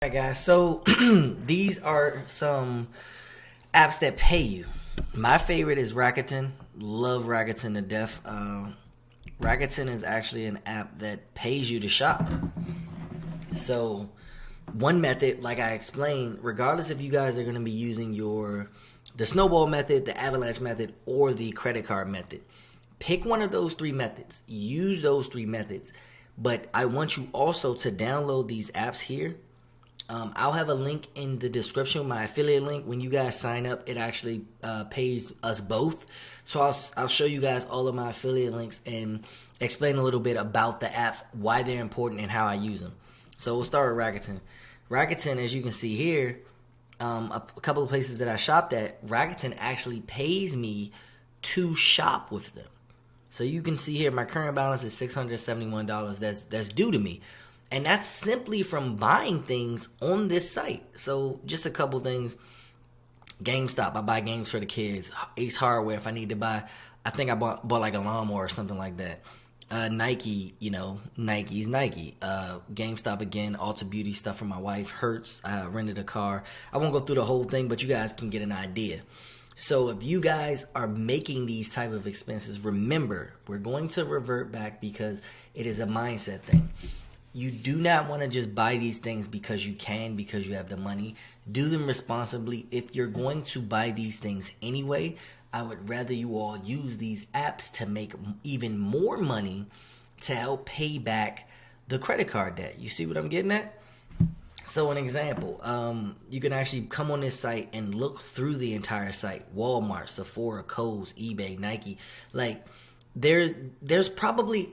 Alright guys, so these are some apps that pay you. My favorite is Rakuten. Love Rakuten to death. Rakuten is actually an app that pays you to shop. So one method, like I explained, regardless if you guys are going to be using the snowball method, the avalanche method, or the credit card method, pick one of those three methods. Use those three methods. But I want you also to download these apps here. I'll have a link in the description, my affiliate link. When you guys sign up, it actually pays us both. So I'll show you guys all of my affiliate links and explain a little bit about the apps, why they're important, and how I use them. So we'll start with Rakuten. Rakuten, as you can see here, a couple of places that I shopped at, Rakuten actually pays me to shop with them. So you can see here, my current balance is $671. That's due to me. And that's simply from buying things on this site. So just a couple things. GameStop, I buy games for the kids. Ace Hardware, if I need to buy, I think I bought like a lawnmower or something like that. Nike, Nike's Nike. GameStop again, Ulta Beauty stuff for my wife. Hertz, I rented a car. I won't go through the whole thing, but you guys can get an idea. So if you guys are making these type of expenses, remember, we're going to revert back because it is a mindset thing. You do not want to just buy these things because you can, because you have the money. Do them responsibly. If you're going to buy these things anyway, I would rather you all use these apps to make even more money to help pay back the credit card debt. You see what I'm getting at? So an example, you can actually come on this site and look through the entire site. Walmart, Sephora, Kohl's, eBay, Nike, like... There's probably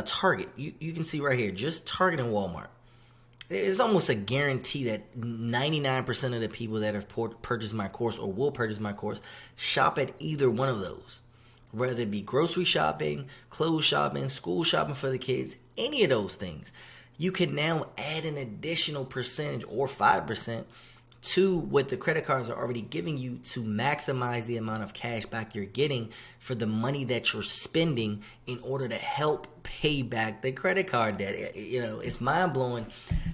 Target. You can see right here, just Target and Walmart. It's almost a guarantee that 99% of the people that have purchased my course or will purchase my course shop at either one of those. Whether it be grocery shopping, clothes shopping, school shopping for the kids, any of those things. You can now add an additional percentage or 5% to what the credit cards are already giving you to maximize the amount of cash back you're getting for the money that you're spending in order to help pay back the credit card debt. It's mind-blowing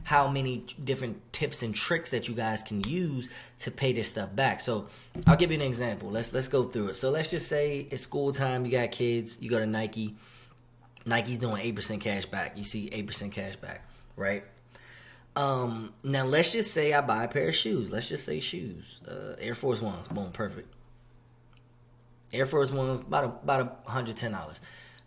how many different tips and tricks that you guys can use to pay this stuff back. So I'll give you an example. Let's go through it. So let's just say it's school time, you got kids, you go to Nike. Nike's doing 8% cash back. You see 8% cash back, right? Now let's just say I buy a pair of shoes. Let's just say shoes. Air Force Ones. Boom, perfect. Air Force Ones, about $110.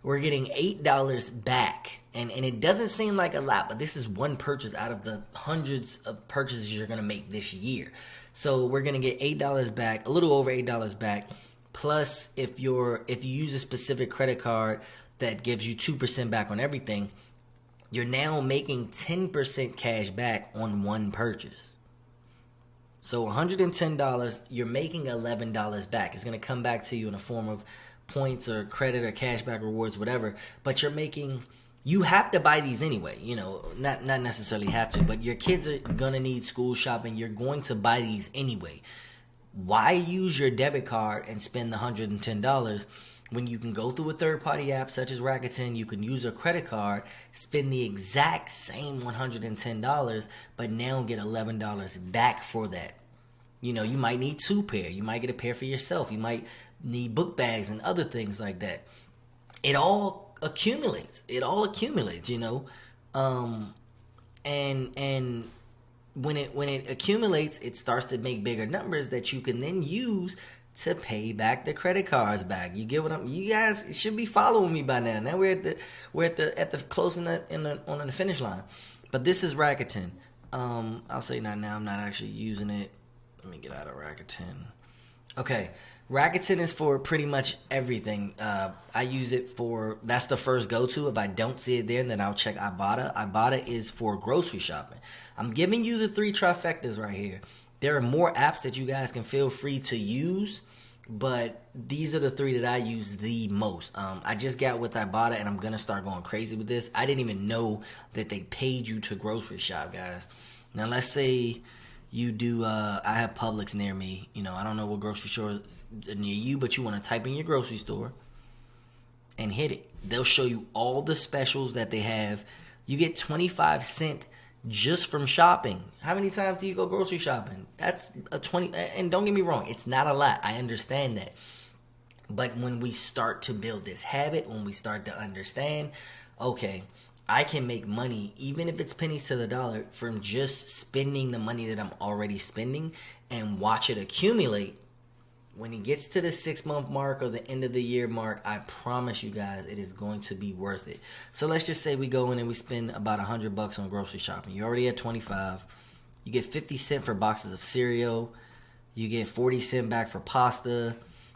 We're getting $8 back. And it doesn't seem like a lot, but this is one purchase out of the hundreds of purchases you're gonna make this year. So we're gonna get $8 back, a little over $8 back. Plus if you use a specific credit card that gives you 2% back on everything, you're now making 10% cash back on one purchase. So $110, you're making $11 back. It's going to come back to you in a form of points or credit or cash back rewards, whatever. But you have to buy these anyway. Not necessarily have to, but your kids are going to need school shopping. You're going to buy these anyway. Why use your debit card and spend the $110 when you can go through a third-party app such as Rakuten? You can use a credit card, spend the exact same $110, but now get $11 back for that. You might need two pair. You might get a pair for yourself. You might need book bags and other things like that. It all accumulates. And when it accumulates, it starts to make bigger numbers that you can then use to pay back the credit cards back. You get what you guys should be following me by now. Now we're at the closing on the finish line. But this is Rakuten. I'll say not now. I'm not actually using it. Let me get out of Rakuten. Okay, Rakuten is for pretty much everything. I use it for, that's the first go-to. If I don't see it there, then I'll check Ibotta. Ibotta is for grocery shopping. I'm giving you the three trifectas right here. There are more apps that you guys can feel free to use, but these are the three that I use the most. I just got with Ibotta, and I'm going to start going crazy with this. I didn't even know that they paid you to grocery shop, guys. Now, let's say you do, I have Publix near me. I don't know what grocery store is near you, but you want to type in your grocery store and hit it. They'll show you all the specials that they have. You get 25-cent just from shopping. How many times do you go grocery shopping? That's a 20. And don't get me wrong, it's not a lot. I understand that. But when we start to build this habit, when we start to understand, okay, I can make money, even if it's pennies to the dollar, from just spending the money that I'm already spending, and watch it accumulate. When it gets to the 6-month mark or the end of the year mark, I promise you guys it is going to be worth it. So let's just say we go in and we spend about $100 on grocery shopping. You're already at 25. You get 50 cents for boxes of cereal. You get 40 cents back for pasta.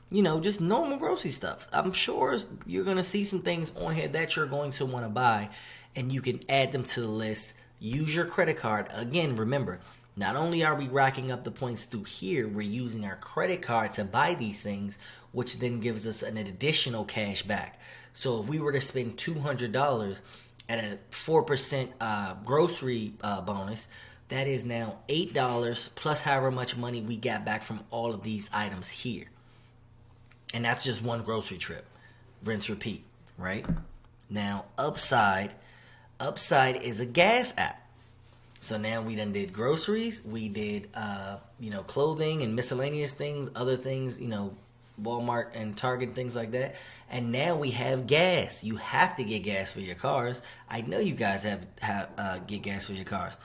You know, just normal grocery stuff. I'm sure you're going to see some things on here that you're going to want to buy, and you can add them to the list. Use your credit card. Again, remember, not only are we racking up the points through here, we're using our credit card to buy these things, which then gives us an additional cash back. So if we were to spend $200 at a 4% grocery bonus, that is now $8 plus however much money we got back from all of these items here. And that's just one grocery trip. Rinse, repeat, right? Now, Upside is a gas app. So now we done did groceries, we did, clothing and miscellaneous things, other things, Walmart and Target, things like that. And now we have gas. You have to get gas for your cars. I know you guys have get gas for your cars.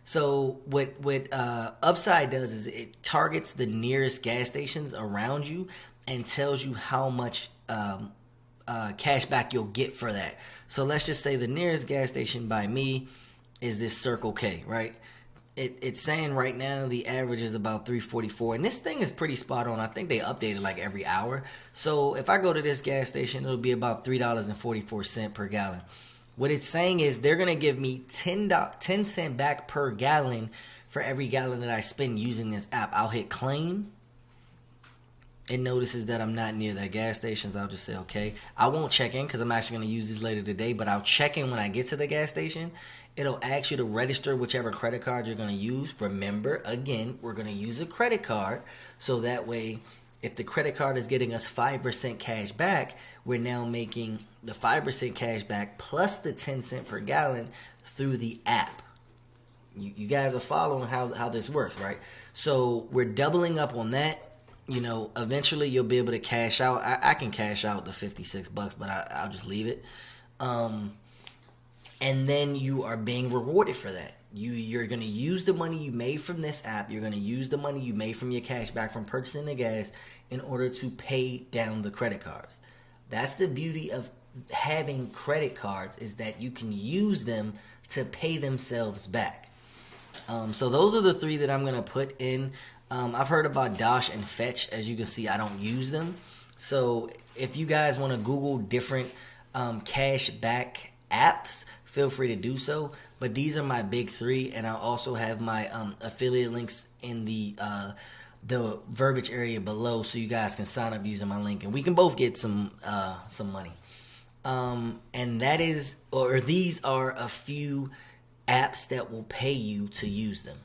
So what Upside does is it targets the nearest gas stations around you and tells you how much cash back you'll get for that. So let's just say the nearest gas station by me is this Circle K, right? It's saying right now the average is about $3.44, and this thing is pretty spot on. I think they update it like every hour. So if I go to this gas station, it'll be about $3.44 per gallon. What it's saying is they're going to give me 10 cents back per gallon for every gallon that I spend using this app. I'll hit claim. It notices that I'm not near that gas station, so I'll just say okay. I won't check in because I'm actually going to use these later today, but I'll check in when I get to the gas station. It'll ask you to register whichever credit card you're going to use. Remember, again, we're going to use a credit card, so that way if the credit card is getting us 5% cash back, we're now making the 5% cash back plus the 10 cent per gallon through the app. You guys are following how this works, right? So we're doubling up on that. Eventually you'll be able to cash out. I can cash out the $56, but I'll just leave it. And then you are being rewarded for that. You're going to use the money you made from this app. You're going to use the money you made from your cash back from purchasing the gas in order to pay down the credit cards. That's the beauty of having credit cards, is that you can use them to pay themselves back. So those are the three that I'm going to put in. I've heard about Dash and Fetch. As you can see, I don't use them. So if you guys want to Google different cash back apps, feel free to do so. But these are my big three, and I'll also have my affiliate links in the verbiage area below, so you guys can sign up using my link, and we can both get some money. And that is, or these are a few apps that will pay you to use them.